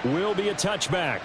will be a touchback.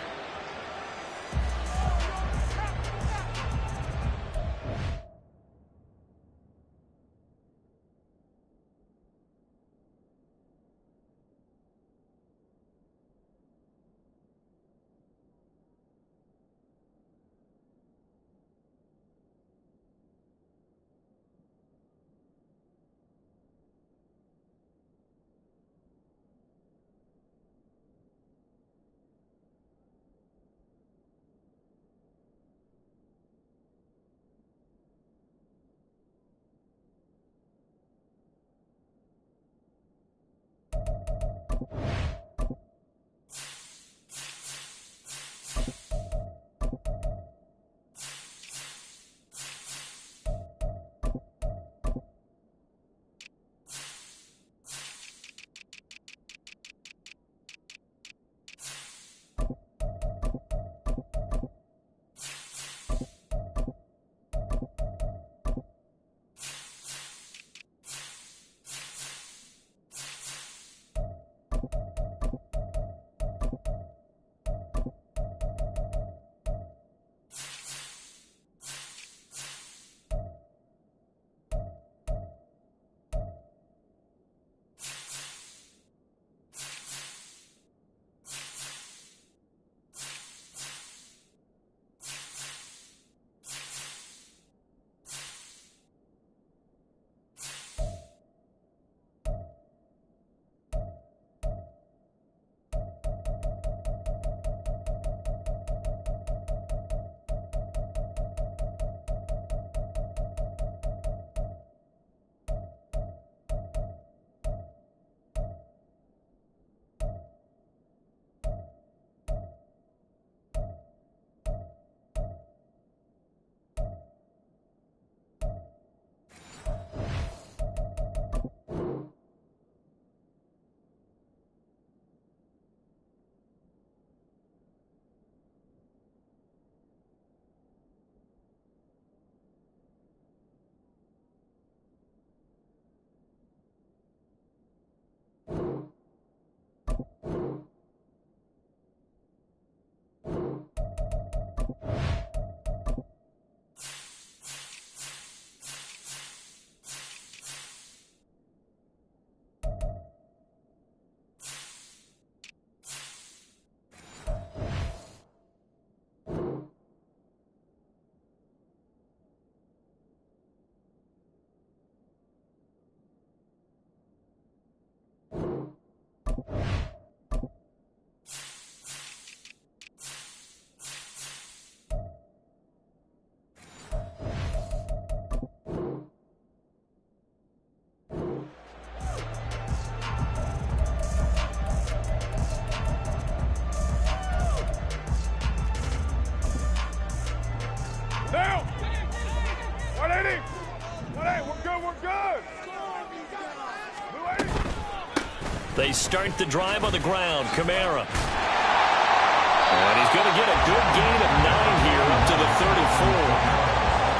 They start the drive on the ground. Kamara. And he's going to get a good gain of 9 here up to the 34.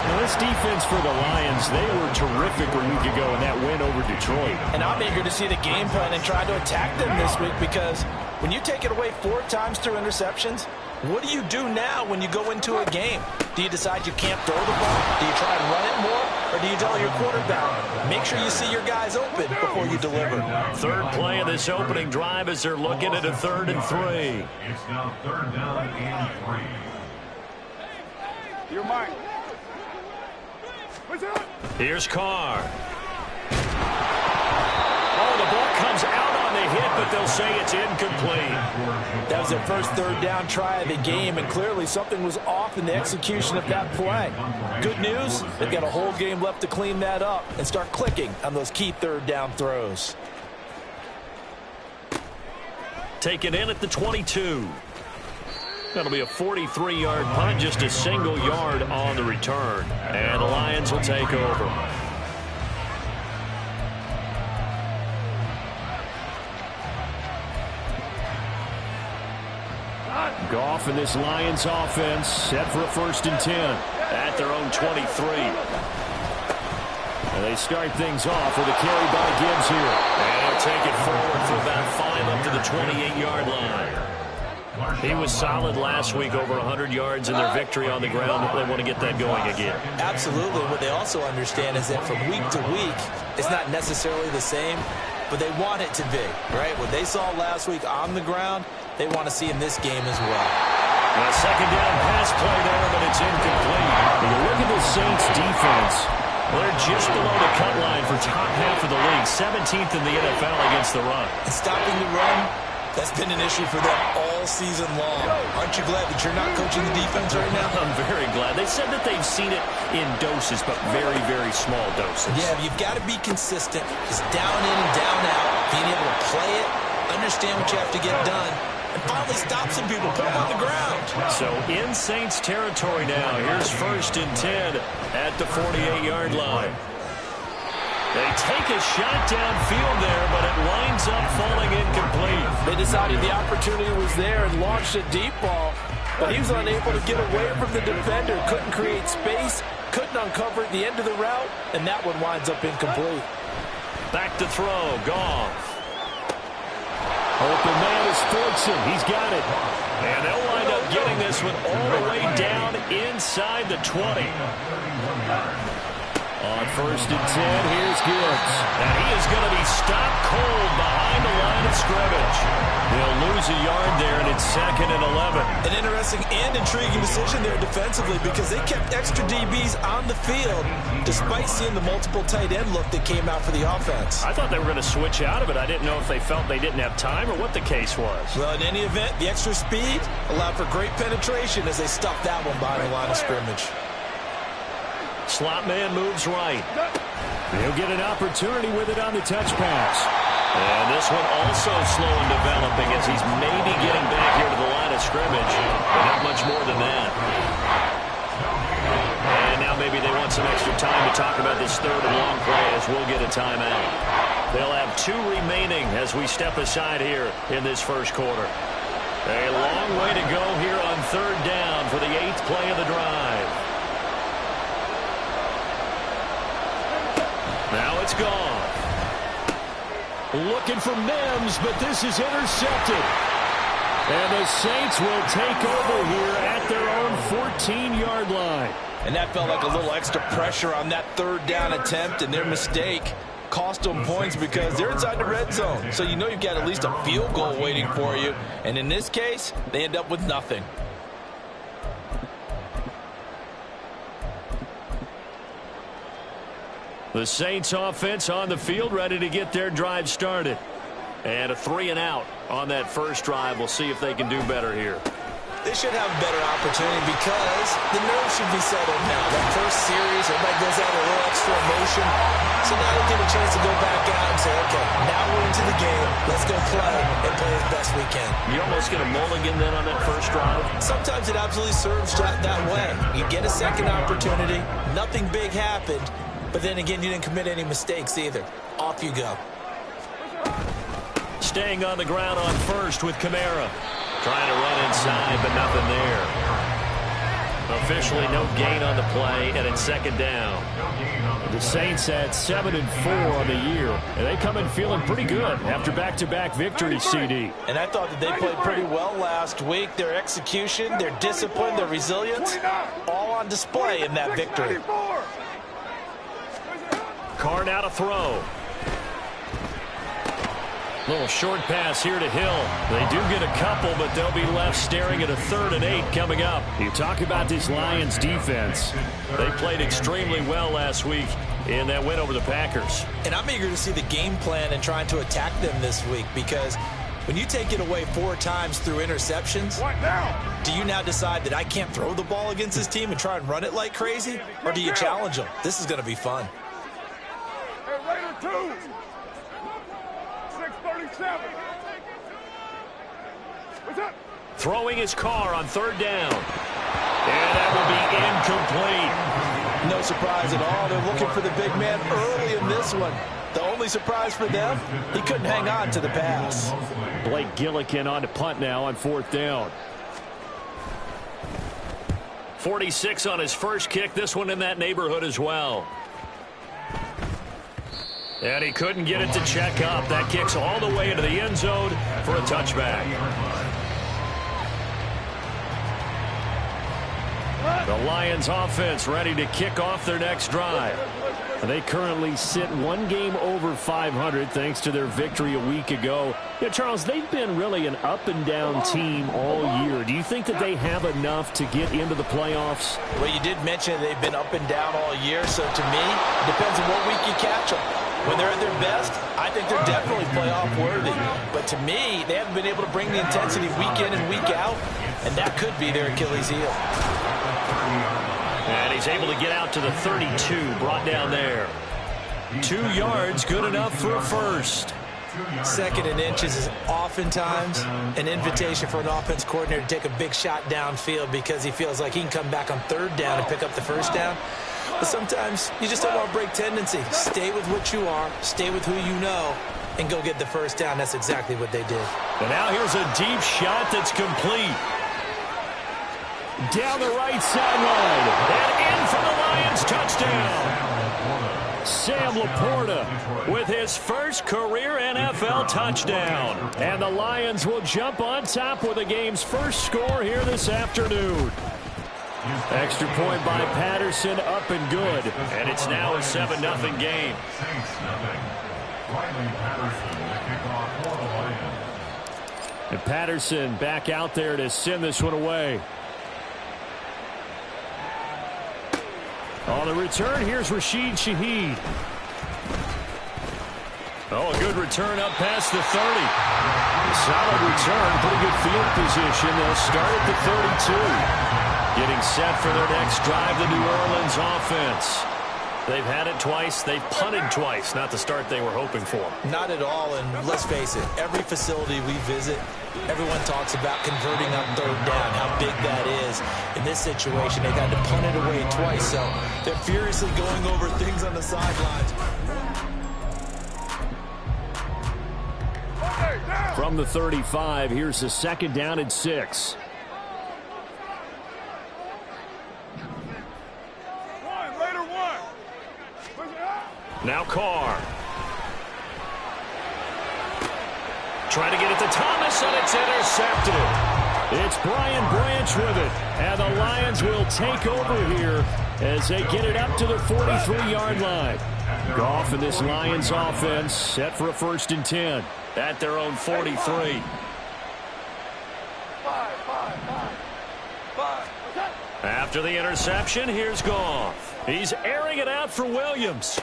Now, this defense for the Lions, they were terrific a week ago in that win over Detroit. And I'm eager to see the game plan and try to attack them this week, because when you take it away 4 times through interceptions, what do you do now when you go into a game? Do you decide you can't throw the ball? Do you try and run it more? Or do you tell your quarterback, make sure you see your guys open before you deliver? Third play of this opening drive as they're looking at a 3rd and 3. It's now 3rd down and 3. You're mine. Here's Carr. Oh, the ball comes out on the hit, but they'll say it's incomplete. That was their first 3rd down try of the game, and clearly something was off in the execution of that play. Good news, they've got a whole game left to clean that up and start clicking on those key 3rd down throws. Taken in at the 22. That'll be a 43-yard punt, just a single yard on the return. And the Lions will take over. Goff and this Lions offense set for a 1st and 10 at their own 23. And they start things off with a carry by Gibbs here. And they'll take it forward for about 5 up to the 28-yard line. He was solid last week, over 100 yards in their victory on the ground. They want to get that going again. Absolutely. What they also understand is that from week to week, it's not necessarily the same, but they want it to be, right? What they saw last week on the ground, they want to see in this game as well. A second down pass play there, but it's incomplete. When you look at the Saints defense, they're just below the cut line for top half of the league, 17th in the NFL against the run. And stopping the run, that's been an issue for them all season long. Aren't you glad that you're not coaching the defense right now? I'm very glad. They said that they've seen it in doses, but very, very small doses. Yeah, you've got to be consistent. Just down in and down out, being able to play it, understand what you have to get done, and finally stop some people, put them on the ground. So in Saints territory now. Here's 1st and 10 at the 48-yard line. They take a shot downfield there, but it winds up falling incomplete. They decided the opportunity was there and launched a deep ball, but he was unable to get away from the defender, couldn't create space, couldn't uncover at the end of the route, and that one winds up incomplete. Back to throw, Goff. open man is Fortson. He's got it. And they'll wind up getting this one all the way down inside the 20. On 1st and 10, here's Gibbs. And he is going to be stopped cold behind the line of scrimmage. They'll lose a yard there, and it's 2nd and 11. An interesting and intriguing decision there defensively because they kept extra DBs on the field despite seeing the multiple tight end look that came out for the offense. I thought they were going to switch out of it. I didn't know if they felt they didn't have time or what the case was. Well, in any event, the extra speed allowed for great penetration as they stuffed that one behind the line of scrimmage. Slot man moves right. He'll get an opportunity with it on the touch pass. And this one also slow in developing as he's maybe getting back here to the line of scrimmage. But not much more than that. And now maybe they want some extra time to talk about this 3rd and long play as we'll get a timeout. They'll have 2 remaining as we step aside here in this 1st quarter. A long way to go here on 3rd down for the 8th play of the drive. Now it's gone. Looking for Mims, but this is intercepted. And the Saints will take over here at their own 14-yard line. And that felt like a little extra pressure on that 3rd down attempt, and their mistake cost them points because they're inside the red zone. So you know you've got at least a field goal waiting for you. And in this case, they end up with nothing. The Saints offense on the field, ready to get their drive started. And a 3 and out on that 1st drive. We'll see if they can do better here. They should have a better opportunity because the nerves should be settled now. That first series, everybody goes out with a little extra emotion. So now they get a chance to go back out and say, okay, now we're into the game. Let's go play and play as best we can. You almost get a mulligan then on that 1st drive? Sometimes it absolutely serves that way. You get a second opportunity. Nothing big happened. But then again, you didn't commit any mistakes either. Off you go. Staying on the ground on 1st with Kamara. Trying to run inside, but nothing there. Officially no gain on the play, and it's 2nd down. The Saints had 7-4 on the year, and they come in feeling pretty good after back-to-back victories, CD. And I thought that they played pretty well last week. Their execution, their discipline, their resilience, all on display in that victory. Carr now to throw. Little short pass here to Hill. They do get a couple, but they'll be left staring at a 3rd and 8 coming up. You talk about this Lions defense. They played extremely well last week in that win over the Packers. And I'm eager to see the game plan and trying to attack them this week because when you take it away 4 times through interceptions, do you now decide that I can't throw the ball against this team and try and run it like crazy? Or do you challenge them? This is going to be fun. Raider 2, 637. What's up? Throwing his Carr on 3rd down. And that will be incomplete. No surprise at all. They're looking for the big man early in this one. The only surprise for them, he couldn't hang on to the pass. Blake Gillikin on to punt now on 4th down. 46 on his first kick. This one in that neighborhood as well. And he couldn't get it to check up. That kicks all the way into the end zone for a touchback. The Lions offense ready to kick off their next drive. They currently sit one game over 500 thanks to their victory a week ago. Yeah, Charles, they've been really an up-and-down team all year. Do you think that they have enough to get into the playoffs? Well, you did mention they've been up and down all year, so to me, it depends on what week you catch them. When they're at their best, I think they're definitely playoff worthy. But to me, they haven't been able to bring the intensity week in and week out, and that could be their Achilles heel. And he's able to get out to the 32, brought down there. 2 yards, good enough for a first. 2nd and inches is oftentimes an invitation for an offense coordinator to take a big shot downfield because he feels like he can come back on 3rd down and pick up the first down. But sometimes you just don't want to break tendency. Stay with what you are, stay with who you know, and go get the first down. That's exactly what they did. And now here's a deep shot that's complete. Down the right sideline. And in for the Lions touchdown. Sam Laporta with his first career NFL touchdown. And the Lions will jump on top with the game's first score here this afternoon. Extra point by Patterson, up and good. And it's now a 7-0 game. And Patterson back out there to send this one away. On the return, here's Rashid Shaheed. Oh, a good return up past the 30. Solid return, pretty good field position. They'll start at the 32. Getting set for their next drive, the New Orleans offense. They've had it twice. They've punted twice. Not the start they were hoping for. Not at all, and let's face it, every facility we visit, everyone talks about converting on 3rd down, how big that is. In this situation, they got to punt it away twice, so they're furiously going over things on the sidelines. From the 35, here's the 2nd down and 6. Now Carr. Trying to get it to Thomas, and it's intercepted. It's Brian Branch with it. And the Lions will take over here as they get it up to the 43-yard line. Goff and this Lions offense set for a 1st and 10. At their own 43. After the interception, here's Goff. He's airing it out for Williams.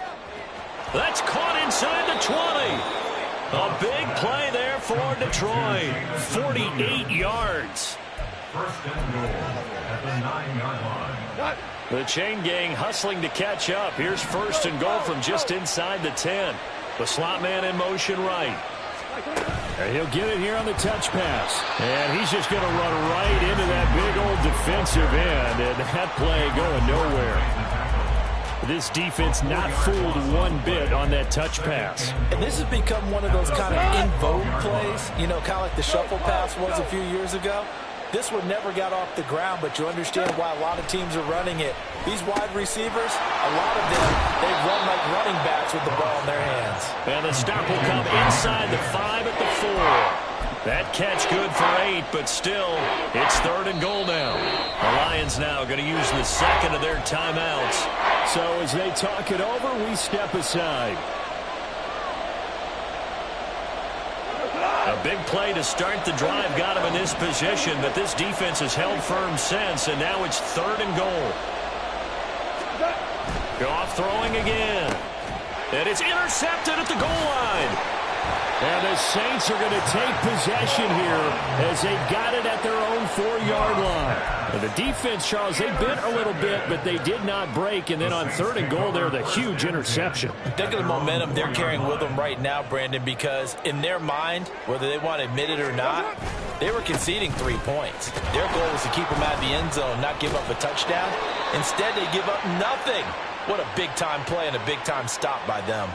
That's caught inside the 20. A big play there for Detroit. 48 yards. 1st and goal at the 9-yard line. The chain gang hustling to catch up. Here's 1st and goal from just inside the 10. The slot man in motion right. And he'll get it here on the touch pass. And he's just going to run right into that big old defensive end. And that play going nowhere. This defense not fooled one bit on that touch pass. And this has become one of those kind of in vogue plays, you know, kind of like the shuffle pass was a few years ago. This one never got off the ground, but you understand why a lot of teams are running it. These wide receivers, a lot of them, they run like running backs with the ball in their hands. And the stop will come inside the 5 at the 4. That catch good for 8, but still, it's 3rd and goal now. The Lions now going to use the 2nd of their timeouts. So as they talk it over, we step aside. A big play to start the drive got him in this position, but this defense has held firm since, and now it's 3rd and goal. Goff throwing again. And it's intercepted at the goal line. And the Saints are going to take possession here as they got it at their own 4-yard line. And the defense, Charles, they bit a little bit, but they did not break. And then on 3rd and goal there, the huge interception. Think of the momentum they're carrying with them right now, Brandon, because in their mind, whether they want to admit it or not, they were conceding 3 points. Their goal was to keep them out of the end zone, not give up a touchdown. Instead, they give up nothing. What a big-time play and a big-time stop by them.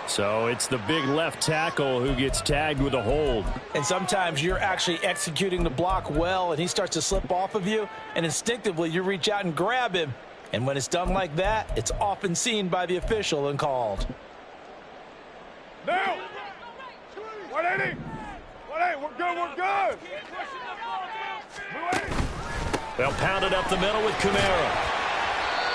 So it's the big left tackle who gets tagged with a hold. And sometimes you're actually executing the block well, and he starts to slip off of you, and instinctively you reach out and grab him. And when it's done like that, it's often seen by the official and called. Now! 180! 180, we're good, we're good! They'll pound it up the middle with Kamara.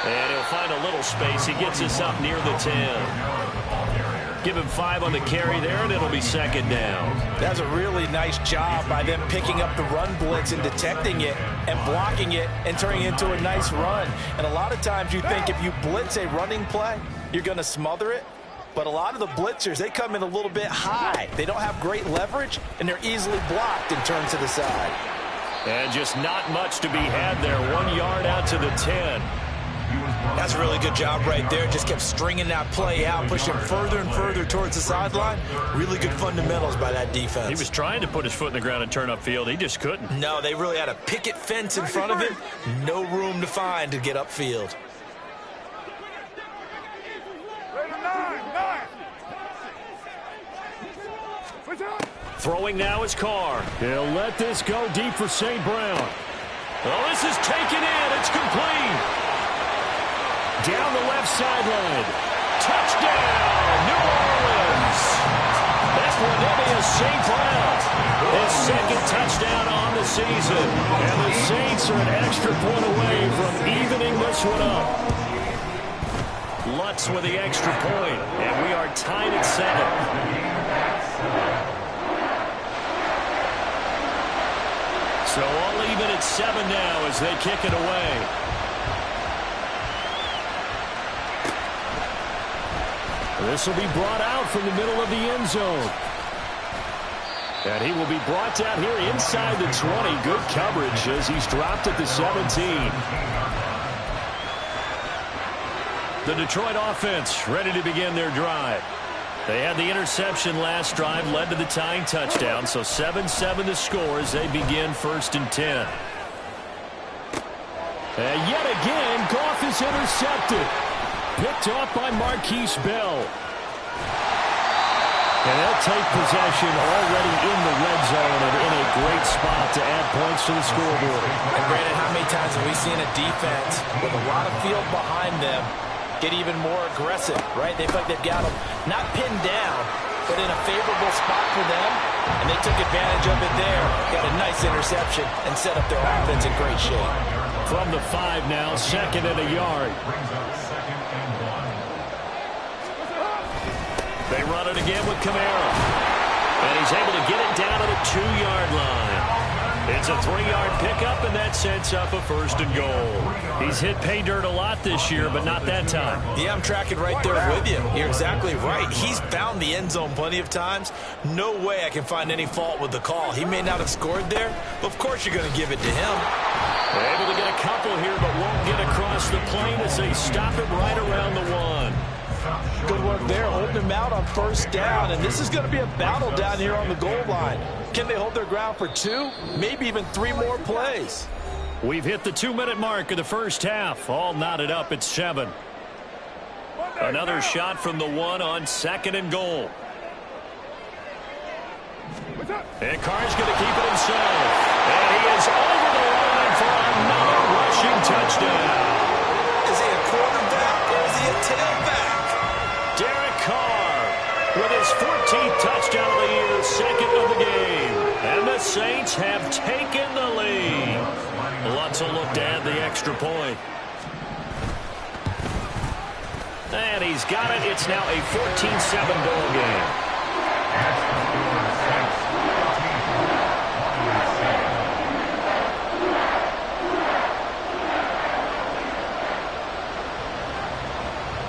And he'll find a little space. He gets us up near the 10. Give him 5 on the carry there, and it'll be second down. That's a really nice job by them picking up the run blitz and detecting it and blocking it and turning it into a nice run. And a lot of times you think if you blitz a running play, you're going to smother it. But a lot of the blitzers, they come in a little bit high. They don't have great leverage, and they're easily blocked and turned to the side. And just not much to be had there. 1 yard out to the 10. That's a really good job right there. Just kept stringing that play out, pushing further and further towards the sideline. Really good fundamentals by that defense. He was trying to put his foot in the ground and turn upfield. He just couldn't. No, they really had a picket fence in front of him. No room to find to get upfield. Throwing now is Carr. He'll let this go deep for St. Brown. Oh, this is taken in. It's complete. Down the left sideline. Touchdown, New Orleans. That one in is St. Brown. His second touchdown on the season. And the Saints are an extra point away from evening this one up. Lutz with the extra point, and we are tied at 7. So all even at 7 now as they kick it away. This will be brought out from the middle of the end zone. And he will be brought down here inside the 20. Good coverage as he's dropped at the 17. The Detroit offense ready to begin their drive. They had the interception last drive, led to the tying touchdown, so 7-7 to score as they begin 1st and 10. And yet again, Goff is intercepted. Picked off by Marquise Bell. And they'll take possession already in the red zone and in a great spot to add points to the scoreboard. And Brandon, how many times have we seen a defense with a lot of field behind them get even more aggressive, right? They feel like they've got them not pinned down, but in a favorable spot for them, and they took advantage of it there. Got a nice interception and set up their offense in great shape. From the 5 now, 2nd and a yard. They run it again with Kamara. And he's able to get it down to the 2-yard line. It's a 3-yard pickup, and that sets up a 1st and goal. He's hit pay dirt a lot this year, but not that time. Yeah, I'm tracking right there with you. You're exactly right. He's found the end zone plenty of times. No way I can find any fault with the call. He may not have scored there, but of course you're going to give it to him. They're able to get a couple here, but won't get across the plane as they stop it right around the 1. Good work there, holding him out on 1st down, and this is going to be a battle down here on the goal line. Can they hold their ground for 2, maybe even 3 more plays? We've hit the 2-minute mark of the first half. All knotted up at 7. Another shot from the 1 on 2nd and goal. And Carr's going to keep it himself. And he is over the line for another rushing touchdown. Is he a quarterback or is he a tailback? Derek Carr with his 14th touchdown of the year, 2nd of the game. And the Saints have taken the lead. Lutz will look to add the extra point. And he's got it. It's now a 14-7 ball game.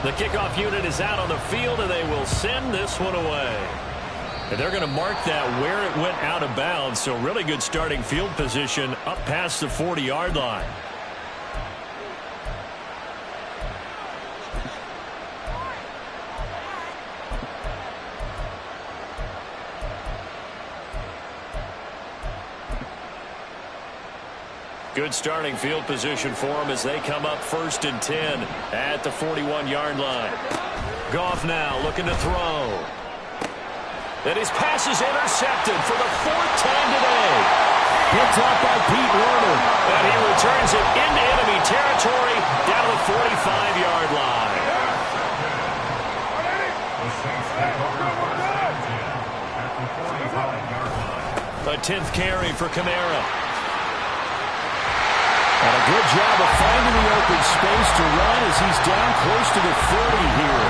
The kickoff unit is out on the field, and they will send this one away. And they're going to mark that where it went out of bounds, so really good starting field position up past the 40-yard line. Good starting field position for them as they come up 1st and 10 at the 41-yard line. Goff now looking to throw. And his pass is intercepted for the 4th time today. Picked up by Pete Werner. And he returns it into enemy territory down the 45-yard line. A 10th carry for Kamara. And a good job of finding the open space to run as he's down close to the 30 here.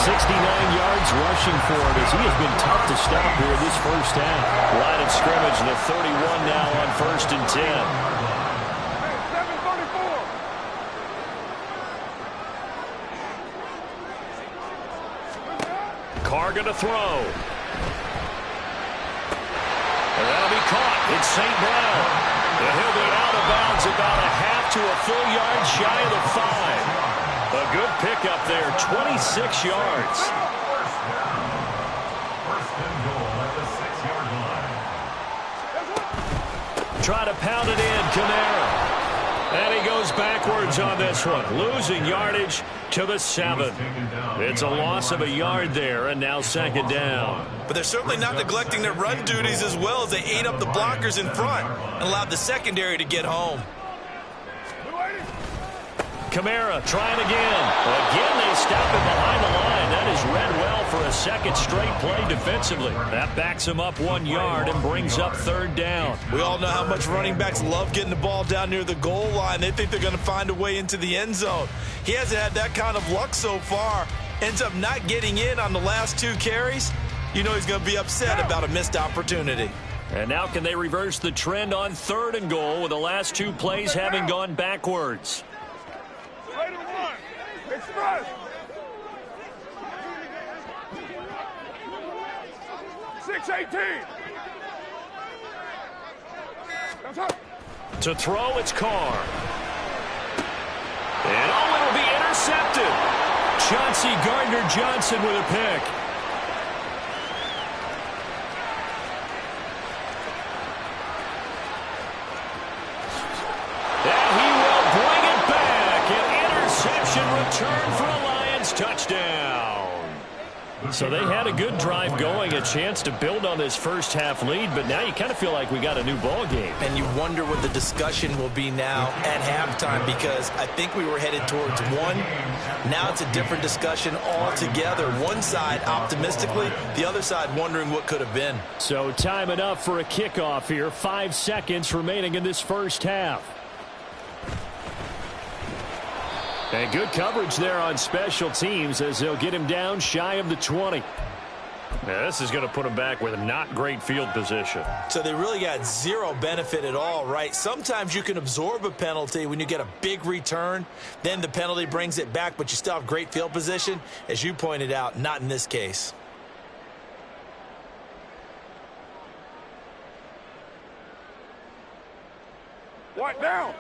69 yards rushing for him as he has been tough to stop here this first half. Line of scrimmage to the 31 now on 1st and 10. Carr going to throw. And that'll be caught. It's St. Brown. And he'll be out of bounds about a half to a full yard shy of the 5. A good pickup there, 26 yards. First and goal at the 6-yard line. Try to pound it in, Kamara. And he goes backwards on this one, losing yardage to the 7. It's a loss of a yard there, and now 2nd down. But they're certainly not neglecting their run duties as well as they ate up the blockers in front and allowed the secondary to get home. Kamara trying again. Again, they stop him behind the line. That is read well for a second straight play defensively. That backs him up 1 yard and brings up 3rd down. We all know how much running backs love getting the ball down near the goal line. They think they're going to find a way into the end zone. He hasn't had that kind of luck so far. Ends up not getting in on the last 2 carries. You know he's going to be upset about a missed opportunity. And now can they reverse the trend on 3rd and goal with the last 2 plays having gone backwards? Express. 6-18. To throw, it's Carr. And oh, it'll be intercepted. Chauncey Gardner-Johnson with a pick. And he will bring it back. An interception return for a Lions touchdown. So they had a good drive going, a chance to build on this first half lead, but now you kind of feel like we got a new ball game. And you wonder what the discussion will be now at halftime, because I think we were headed towards 1. Now it's a different discussion altogether. One side optimistically, the other side wondering what could have been. So time enough for a kickoff here. 5 seconds remaining in this first half. And good coverage there on special teams as they'll get him down shy of the 20. Now, this is going to put him back with not great field position. So they really got zero benefit at all, right? Sometimes you can absorb a penalty when you get a big return. Then the penalty brings it back, but you still have great field position. As you pointed out, not in this case. What now?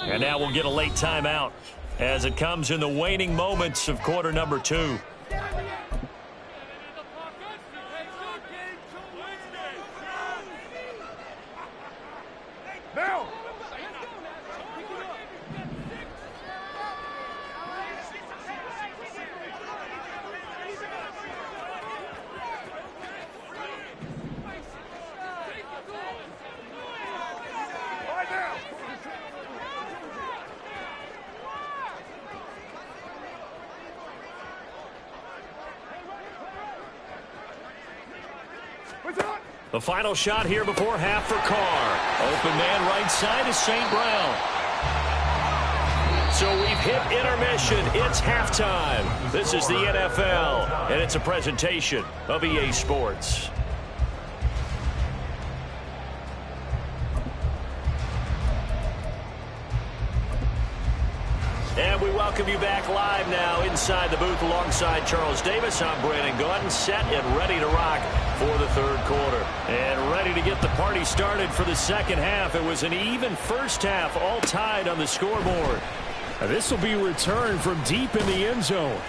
And now we'll get a late timeout as it comes in the waning moments of quarter number 2. Now. The final shot here before half for Carr. Open man right side is St. Brown. So we've hit intermission. It's halftime. This is the NFL, and it's a presentation of EA Sports. And we welcome you back live now inside the booth alongside Charles Davis. I'm Brandon Gordon, set and ready to rock for the third quarter. And ready to get the party started for the second half. It was an even first half, all tied on the scoreboard. This will be returned from deep in the end zone.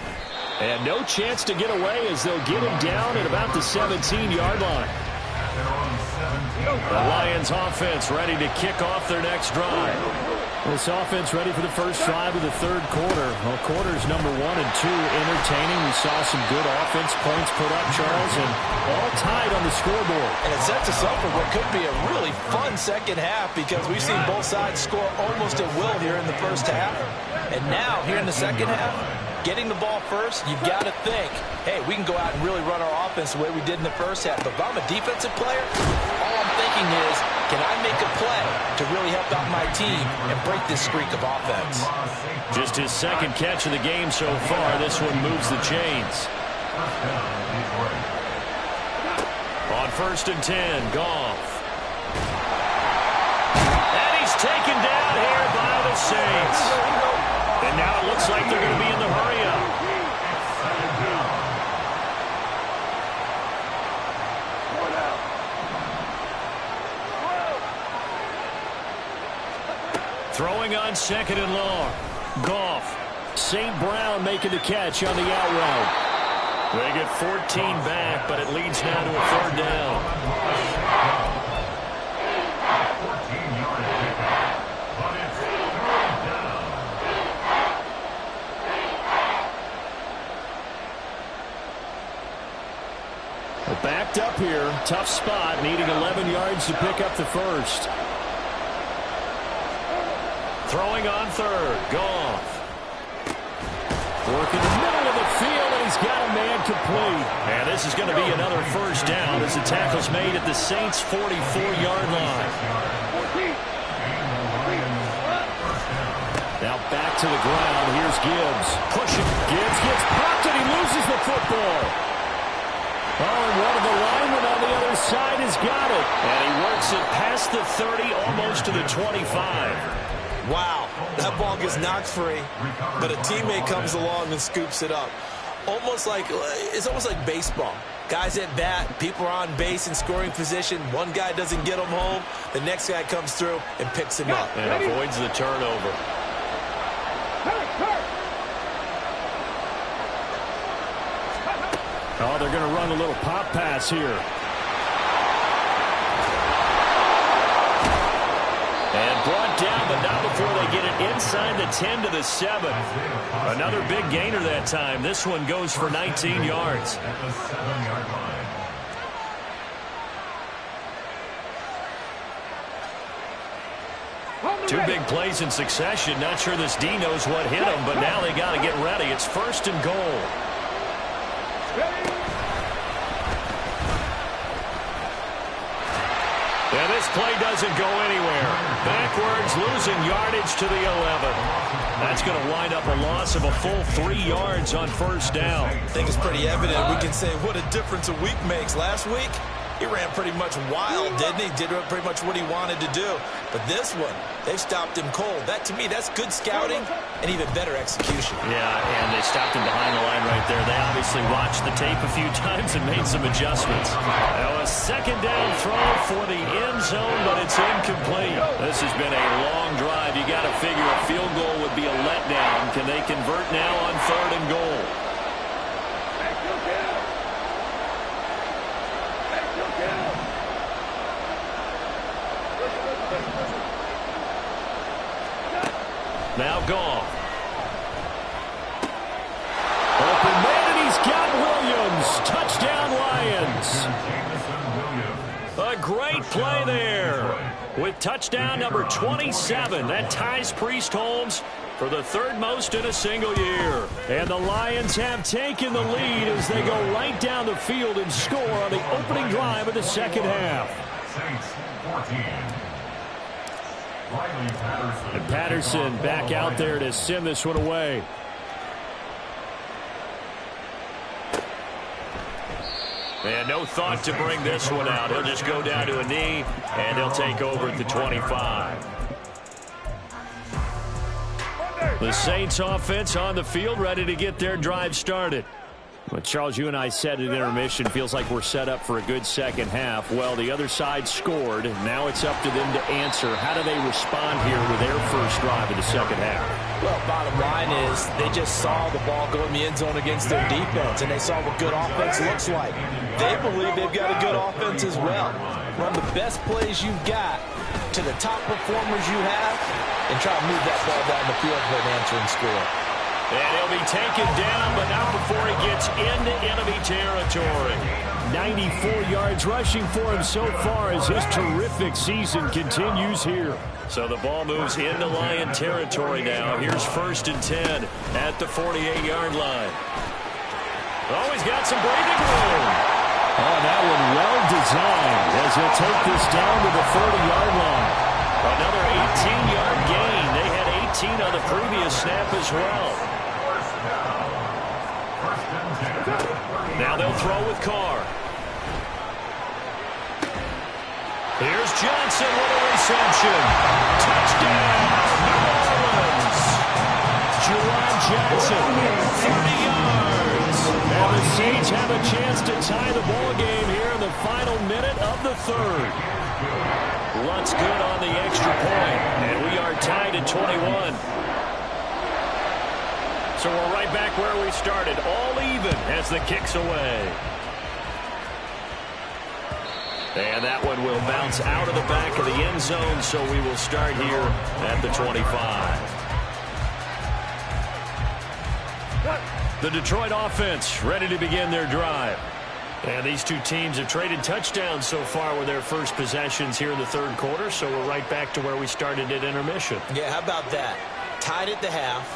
And no chance to get away as they'll get him down at about the 17-yard line. The Lions offense ready to kick off their next drive. This offense ready for the first drive of the third quarter. Well, quarters number 1 and 2 entertaining. We saw some good offense points put up, Charles, and all tied on the scoreboard. And it sets us up for what could be a really fun second half, because we've seen both sides score almost at will here in the first half. And now, here in the second half, getting the ball first, you've got to think, hey, we can go out and really run our offense the way we did in the first half. But if I'm a defensive player, all I'm thinking is, can I make a play to team and break this streak of offense. Just his second catch of the game so far. This one moves the chains. On 1st and 10, Goff. And he's taken down here by the Saints. And now it looks like they're going to be in the hurry-up. Throwing on 2nd and long. Goff. St. Brown making the catch on the out route. They get 14 back, but it leads now to a 3rd down. Well, backed up here. Tough spot, needing 11 yards to pick up the first. Throwing on 3rd. Goff. Working the middle of the field, and he's got a man complete. And this is going to be another 1st down as the tackle's made at the Saints' 44-yard line. Now back to the ground. Here's Gibbs. Pushing. Gibbs gets popped, and he loses the football. Oh, and one of the linemen on the other side has got it. And he works it past the 30, almost to the 25. Wow, that ball gets knocked free, but a teammate comes along and scoops it up. It's almost like baseball. Guys at bat, people are on base in scoring position. One guy doesn't get him home. The next guy comes through and picks him up. And avoids the turnover. Oh, they're going to run a little pop pass here. And brought down, but not before they get it inside the 10 to the 7. Another big gainer that time. This one goes for 19 yards. At the 7-yard line. Two big plays in succession. Not sure this D knows what hit him, but now they got to get ready. It's 1st and goal. And this play doesn't go anywhere. Backwards, losing yardage to the 11. That's going to wind up a loss of a full 3 yards on 1st down. I think it's pretty evident. We can say what a difference a week makes. Last week, he ran pretty much wild, didn't he? Did pretty much what he wanted to do. But this one, they've stopped him cold. That, to me, that's good scouting and even better execution. Yeah, and they stopped him behind the line right there. They obviously watched the tape a few times and made some adjustments. Now a 2nd down throw for the end zone, but it's incomplete. This has been a long drive. You got to figure a field goal would be a letdown. Can they convert now on 3rd and goal? Now Goff. Open man, and he's got Williams. Touchdown, Lions. A great play there. With touchdown number 27. That ties Priest Holmes for the 3rd most in a single year. And the Lions have taken the lead as they go right down the field and score on the opening drive of the 2nd half. Saints 14. And Patterson back out there to send this one away. And no thought to bring this one out. He'll just go down to a knee, and he'll take over at the 25. The Saints offense on the field, ready to get their drive started. Well, Charles, you and I said at intermission, feels like we're set up for a good 2nd half. Well, the other side scored. Now it's up to them to answer. How do they respond here with their first drive of the 2nd half? Well, bottom line is they just saw the ball go in the end zone against their defense, and they saw what good offense looks like. They believe they've got a good offense as well. Run the best plays you've got to the top performers you have, and try to move that ball down the field for an answering score. And he'll be taken down, but not before he gets into enemy territory. 94 yards rushing for him so far as his terrific season continues here. So the ball moves into Lion territory now. Here's 1st and 10 at the 48-yard line. Oh, he's got some breathing room. Oh, that one well designed as he'll take this down to the 40-yard line. Another 18-yard gain. They had 18 on the previous snap as well. Now they'll throw with Carr. Here's Johnson with a reception. Touchdown, New Orleans. Juwan Johnson, 30 yards. And the Saints have a chance to tie the ball game here in the final minute of the third. Luntz good on the extra point, and we are tied at 21. So we're right back where we started, all even as the kick's away. And that one will bounce out of the back of the end zone, so we will start here at the 25. The Detroit offense ready to begin their drive. And these two teams have traded touchdowns so far with their first possessions here in the third quarter, so we're right back to where we started at intermission. Yeah, how about that? Tied at the half,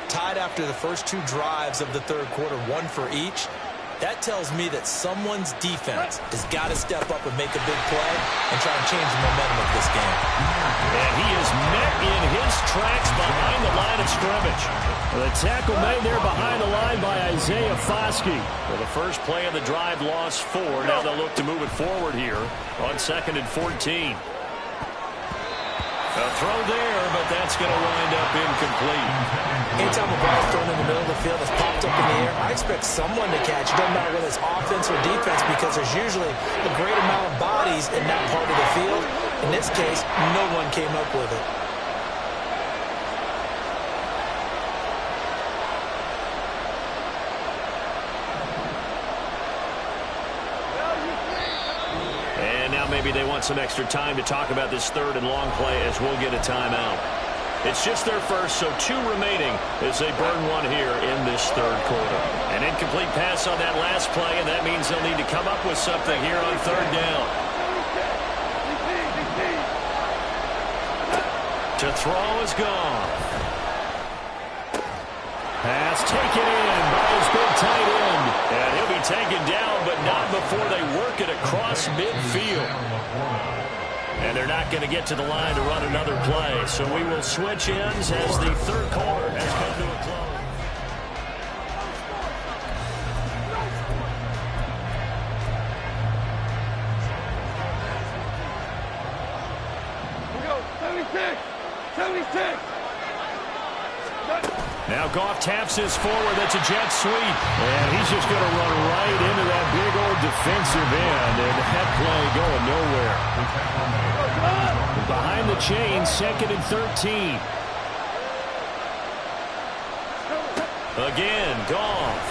tied after the first two drives of the third quarter, one for each. That tells me that someone's defense has got to step up and make a big play and try and change the momentum of this game. And he is met in his tracks behind the line of scrimmage. The tackle made there behind the line by Isaiah Foskey. For the first play of the drive, lost 4. Now they'll look to move it forward here on 2nd and 14. A throw there, but that's going to wind up incomplete. Anytime a ball is thrown in the middle of the field that's popped up in the air, I expect someone to catch it. Doesn't matter whether it's offense or defense, because there's usually a great amount of bodies in that part of the field. In this case, no one came up with it. Maybe they want some extra time to talk about this third and long play as we'll get a timeout. It's just their first, so 2 remaining as they burn one here in this third quarter. An incomplete pass on that last play, and that means they'll need to come up with something here on third down. To throw is gone. Pass taken in by his big tight end. And he'll be taken down, but not before they work it across midfield. And they're not going to get to the line to run another play. So we will switch ends as the third quarter has come to a close. We go, 76, 76. Now Goff taps this forward. That's a jet sweep. And he's just going to run right into that big old defensive end. And that play going nowhere. Behind the chain, 2nd and 13. Again, Goff.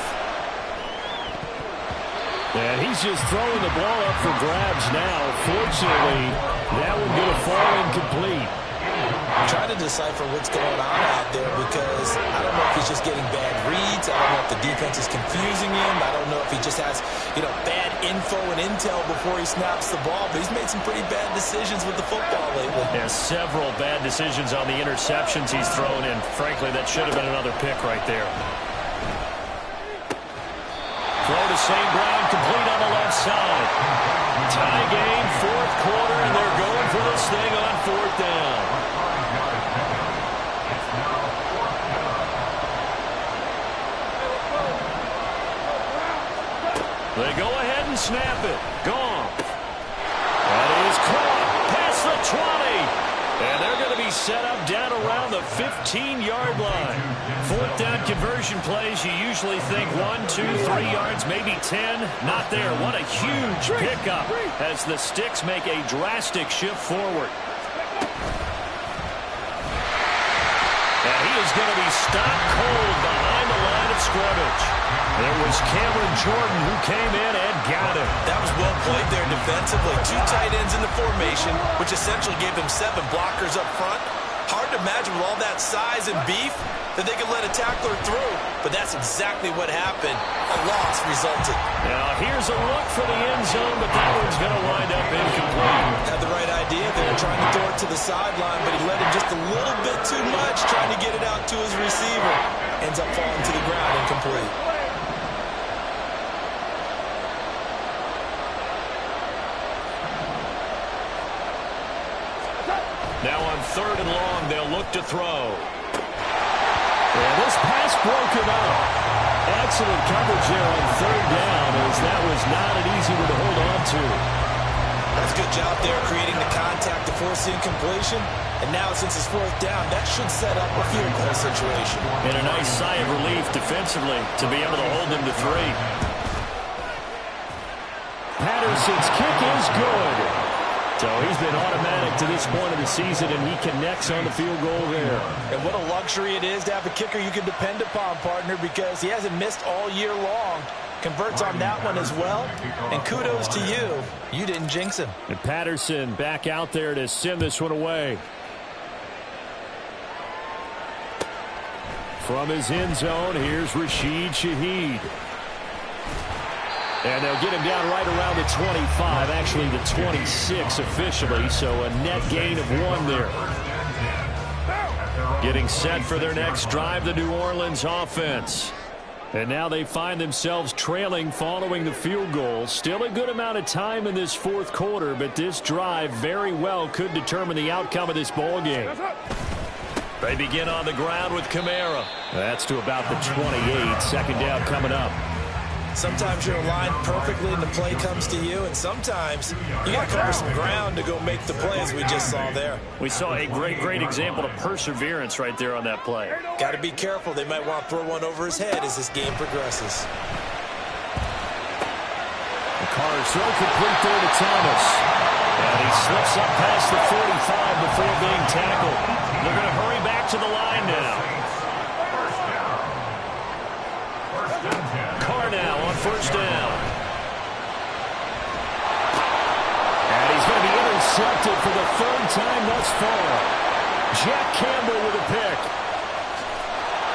And he's just throwing the ball up for grabs now. Fortunately, that one going to fall incomplete. I'm trying to decipher what's going on out there, because I don't know if he's just getting bad reads. I don't know if the defense is confusing him. I don't know if he just has, bad info and intel before he snaps the ball. But he's made some pretty bad decisions with the football lately. Yeah, several bad decisions on the interceptions he's thrown in. Frankly, that should have been another pick right there. Throw to St. Brown, complete on the left side. Tie game, fourth quarter, and they're going for this thing on 4th down. They go ahead and snap it. Gone. That is caught past the 20. And they're going to be set up down around the 15-yard line. 4th down conversion plays, you usually think 1, 2, 3 yards, maybe 10. Not there. What a huge pickup as the Sticks make a drastic shift forward. And he is going to be stopped cold behind the line of scrimmage. It was Cameron Jordan who came in and got him. That was well played there defensively. 2 tight ends in the formation, which essentially gave them 7 blockers up front. Hard to imagine with all that size and beef that they could let a tackler through, but that's exactly what happened. A loss resulted. Now here's a look for the end zone, but that one's going to wind up incomplete. Had the right idea there, trying to throw it to the sideline, but he let him just a little bit too much, trying to get it out to his receiver. Ends up falling to the ground, incomplete. Now on 3rd and long, they'll look to throw. And this pass broken up. Excellent coverage there on 3rd down, as that was not an easy one to hold on to. That's a good job there creating the contact to force the incompletion. And now since it's 4th down, that should set up a field goal situation. And a nice sigh of relief defensively to be able to hold him to 3. Patterson's kick is good. So he's been automatic to this point of the season, and he connects on the field goal there. And what a luxury it is to have a kicker you can depend upon, partner, because he hasn't missed all year long. Converts on that one as well. And kudos to you. You didn't jinx him. And Patterson back out there to send this one away. From his end zone, here's Rashid Shaheed. And they'll get him down right around the 25, actually the 26 officially, so a net gain of 1 there. Getting set for their next drive, the New Orleans offense. And now they find themselves trailing following the field goal. Still a good amount of time in this 4th quarter, but this drive very well could determine the outcome of this ball game. They begin on the ground with Kamara. That's to about the 28. 2nd down coming up. Sometimes you're aligned perfectly and the play comes to you, and sometimes you got to cover some ground to go make the play, as we just saw there. We saw a great example of perseverance right there on that play. Got to be careful. They might want to throw one over his head as this game progresses. The Carr throw complete there to Thomas. And he slips up past the 45 before being tackled. They're going to hurry back to the line now. Now on 1st down. And he's going to be intercepted for the 3rd time thus far. Jack Campbell with a pick.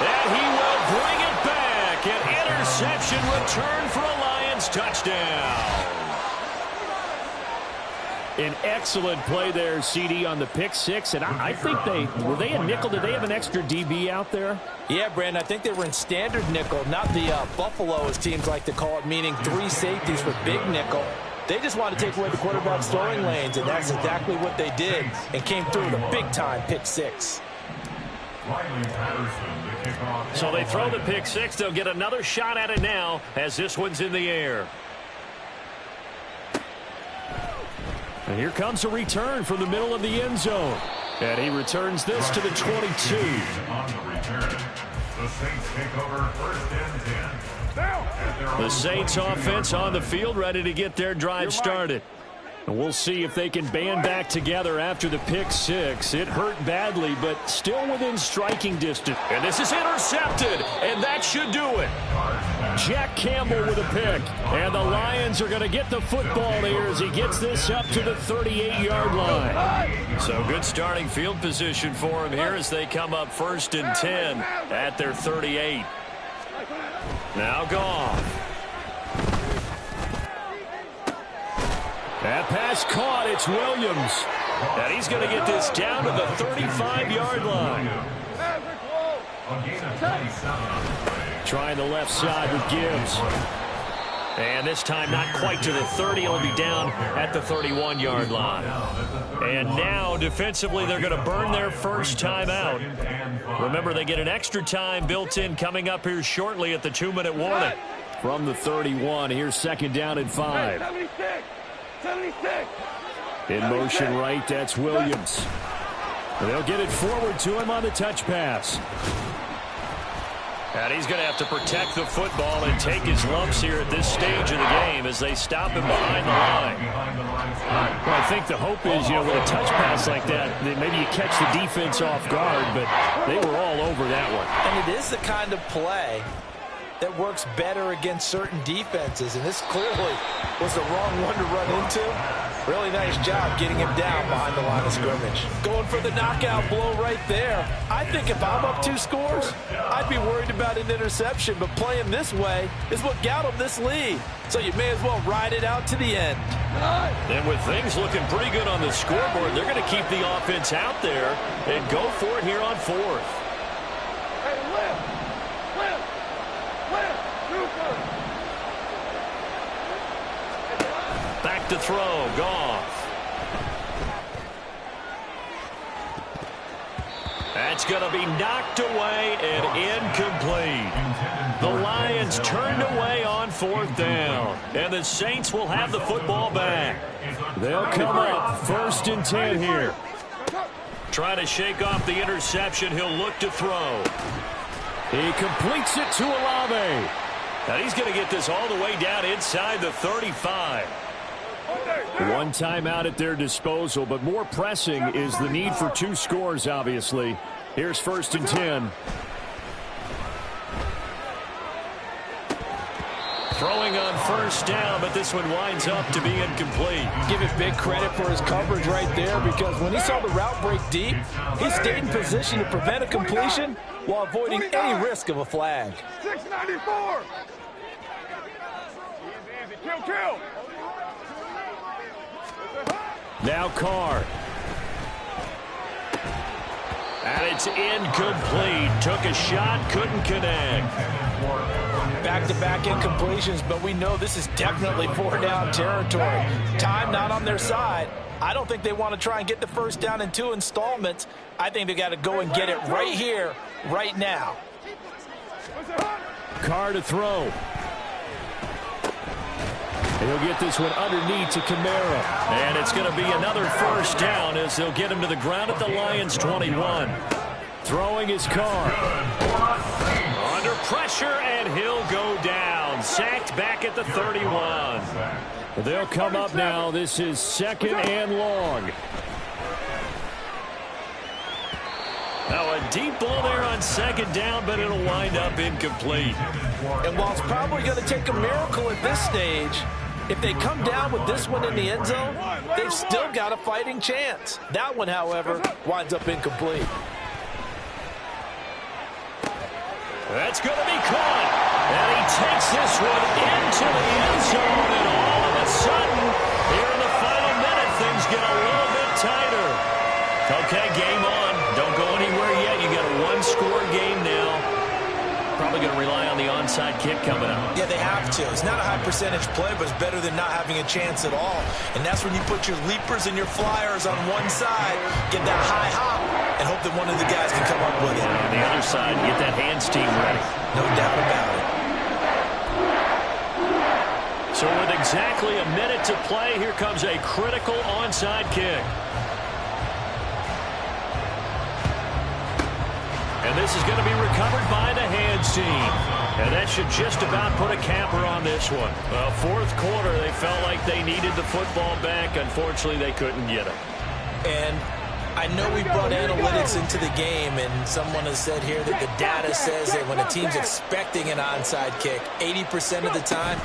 And he will bring it back. An interception return for a Lions touchdown. An excellent play there, CD, on the pick 6. And I think were they a nickel? Did they have an extra DB out there? Yeah, Brandon, I think they were in standard nickel, not the Buffalo, as teams like to call it, meaning 3 safeties for big nickel. They just want to take away the quarterback's throwing lanes, and that's exactly what they did, and came through with a big-time pick 6. So they throw the pick 6. They'll get another shot at it now as this one's in the air. And here comes a return from the middle of the end zone. And he returns this to the 22. On the return, the Saints take over 1st and 10. The Saints offense on the field, ready to get their drive started. And we'll see if they can band back together after the pick 6. It hurt badly, but still within striking distance. And this is intercepted, and that should do it. Jack Campbell with a pick. And the Lions are going to get the football here as he gets this up to the 38-yard line. So good starting field position for him here as they come up 1st and 10 at their 38. Now Goff. That pass caught. It's Williams. And he's going to get this down to the 35-yard line. Trying the left side with Gibbs. And this time not quite to the 30. It'll be down at the 31-yard line. And now defensively they're going to burn their first time out. Remember, they get an extra time built in coming up here shortly at the 2-minute warning. From the 31, here's 2nd down and 5. 76. In motion right, that's Williams. They'll get it forward to him on the touch pass. And he's going to have to protect the football and take his lumps here at this stage of the game as they stop him behind the line. Well, I think the hope is, with a touch pass like that, maybe you catch the defense off guard, but they were all over that one. And it is the kind of play that works better against certain defenses, and this clearly was the wrong one to run into. Really nice job getting him down behind the line of scrimmage. Going for the knockout blow right there. I think if I'm up 2 scores, I'd be worried about an interception, but playing this way is what got him this lead. So you may as well ride it out to the end. And with things looking pretty good on the scoreboard, they're going to keep the offense out there and go for it here on 4th. Back to throw, Goff. That's going to be knocked away and incomplete. The Lions turned away on 4th down, and the Saints will have the football back. They'll come up 1st and 10 here. Trying to shake off the interception. He'll look to throw. He completes it to Olave. And he's going to get this all the way down inside the 35. One timeout at their disposal, but more pressing is the need for 2 scores, obviously. Here's 1st and 10. Throwing on 1st down, but this one winds up to be incomplete. Give it big credit for his coverage right there, because when he saw the route break deep, he stayed in position to prevent a completion while avoiding any risk of a flag. 694. Kill. Now Carr. And it's incomplete. Took a shot, couldn't connect. Back-to-back incompletions, but we know this is definitely 4-down territory. Time not on their side. I don't think they want to try and get the 1st down in 2 installments. I think they got to go and get it right here, right now. Carr to throw. He'll get this one underneath to Kamara. And it's going to be another 1st down as they'll get him to the ground at the Lions' 21. Throwing his Carr. Under pressure, and he'll go down. Sacked back at the 31. They'll come up now. This is 2nd and long. Now a deep ball there on 2nd down, but it'll wind up incomplete. And while it's probably going to take a miracle at this stage, if they come down with this one in the end zone, they've still got a fighting chance. That one, however, winds up incomplete. That's going to be caught. And he takes this one into the end zone, and all of a sudden, here in the final minute, things get a little bit tighter. Okay, game on. Don't go anywhere yet. You got a 1-score game now. Probably going to rely on the onside kick coming up. Yeah, they have to. It's not a high percentage play, but it's better than not having a chance at all. And that's when you put your leapers and your flyers on one side, get that high hop, and hope that one of the guys can come up with it. On the other side, get that hands team ready. No doubt about it. So with exactly a minute to play, here comes a critical onside kick. And this is going to be recovered by the hands team. And that should just about put a capper on this one. Well, 4th quarter, they felt like they needed the football back. Unfortunately, they couldn't get it. And I know we brought analytics into the game, and someone has said here that the data says that when a team's expecting an onside kick, 80% of the time,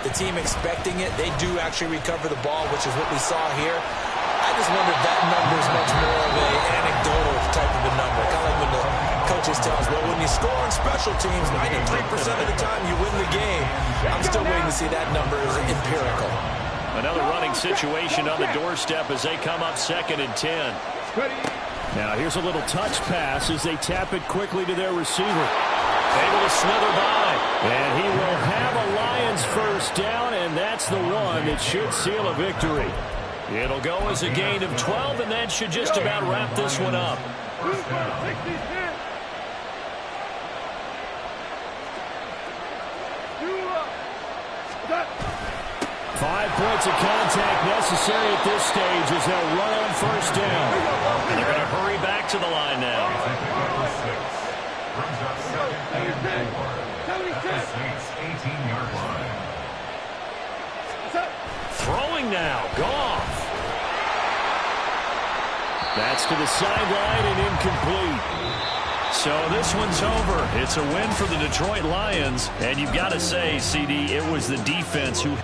the team expecting it, they do actually recover the ball, which is what we saw here. I just wonder if that number is much more of an anecdotal type of a number. Kind of like when the coaches tell us, well, when you score on special teams, 93% of the time you win the game. I'm still waiting to see that number is empirical. Another running situation on the doorstep as they come up 2nd and 10. Now here's a little touch pass as they tap it quickly to their receiver. Able to slither by. And he will have a Lions 1st down, and that's the one that should seal a victory. It'll go as a gain of 12, and that should just about wrap this one up. 5 points of contact necessary at this stage as they'll run on 1st down. And they're going to hurry back to the line now. Throwing now, Goff. That's to the sideline and incomplete. So this one's over. It's a win for the Detroit Lions. And you've got to say, CD, it was the defense who